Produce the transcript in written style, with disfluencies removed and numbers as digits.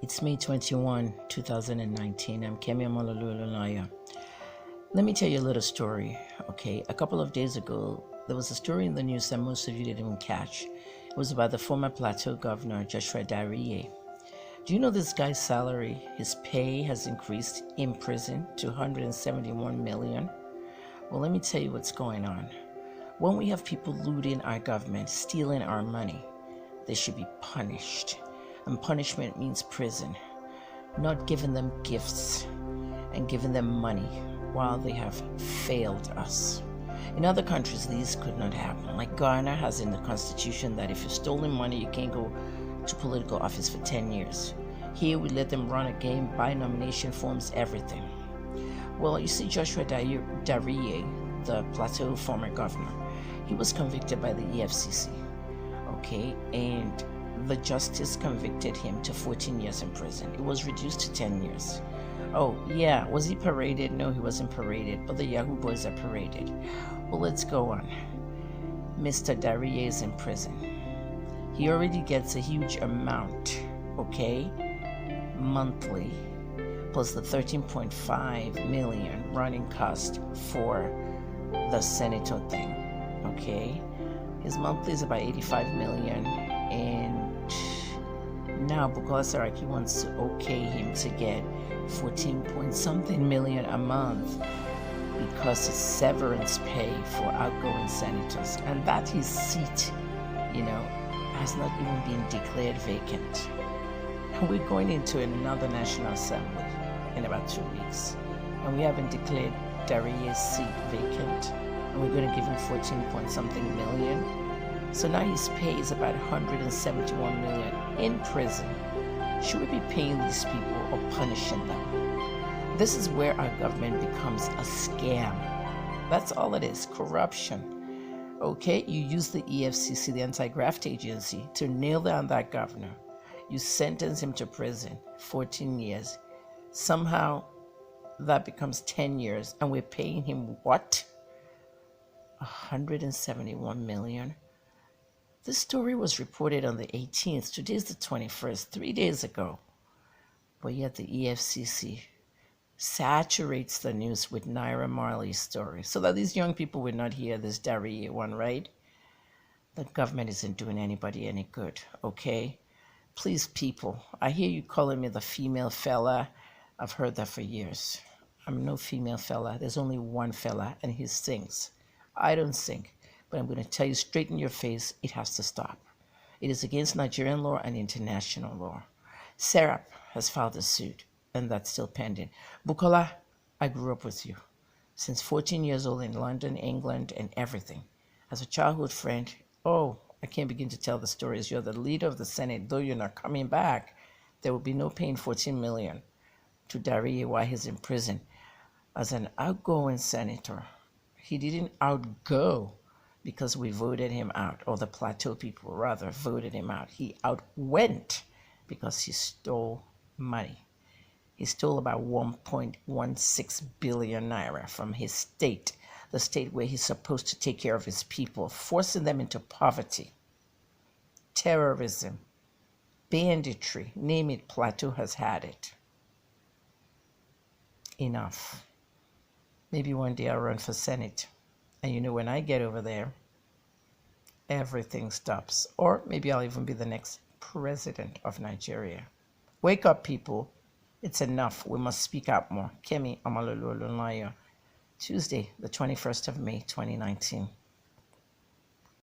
It's May 21, 2019. I'm Kemi. Let me tell you a little story, okay? A couple of days ago, there was a story in the news that most of you didn't even catch. It was about the former Plateau Governor, Joshua Dariye. Do you know this guy's salary, his pay has increased in prison to 171 million? Well, let me tell you what's going on. When we have people looting our government, stealing our money, they should be punished. And punishment means prison, not giving them gifts and giving them money while they have failed us. In other countries, these could not happen. Like Ghana has in the constitution that if you've stolen money, you can't go to political office for 10 years. Here, we let them run a game, buy nomination forms, everything. Well, you see, Joshua Dariye, the Plateau former governor, he was convicted by the EFCC, okay? And the justice convicted him to 14 years in prison. It was reduced to 10 years. Oh, yeah, was he paraded? No, he wasn't paraded, but the Yahoo boys are paraded. Well, let's go on. Mr. Dariye is in prison. He already gets a huge amount, okay, monthly, plus the 13.5 million running cost for the senator thing, okay? His monthly is about 85 million, and now Bukola Saraki wants to okay him to get 14 point something million a month because it's severance pay for outgoing senators, and that his seat, has not even been declared vacant. And we're going into another National Assembly in about 2 weeks, and we haven't declared Dariye's seat vacant, and we're going to give him 14 point something million. So now his pay is about 171 million in prison. Should we be paying these people or punishing them? This is where our government becomes a scam. That's all it is, corruption. Okay, you use the EFCC, the anti-graft agency, to nail down that governor. You sentence him to prison, 14 years. Somehow that becomes 10 years, and we're paying him what? 171 million? This story was reported on the 18th. Today's the 21st, 3 days ago. But yet the EFCC saturates the news with Naira Marley's story so that these young people would not hear this Dariye one, right? The government isn't doing anybody any good, okay? Please, people, I hear you calling me the female fella. I've heard that for years. I'm no female fella. There's only one fella, and he sings. I don't sing. But I'm going to tell you straight in your face, it has to stop. It is against Nigerian law and international law. Serap has filed a suit, and that's still pending. Bukola, I grew up with you. Since 14 years old in London, England, and everything. As a childhood friend, I can't begin to tell the stories. You're the leader of the Senate. Though you're not coming back, there will be no paying 14 million to Dariye while he's in prison. As an outgoing senator, he didn't outgo because we voted him out, or the Plateau people rather voted him out. He outwent because he stole money. He stole about 1.16 billion naira from his state, the state where he's supposed to take care of his people, forcing them into poverty, terrorism, banditry, name it, Plateau has had it. Enough. Maybe one day I'll run for Senate. And when I get over there, everything stops. Or maybe I'll even be the next president of Nigeria. Wake up, people. It's enough. We must speak out more. Kemi, Tuesday, the 21st of May, 2019.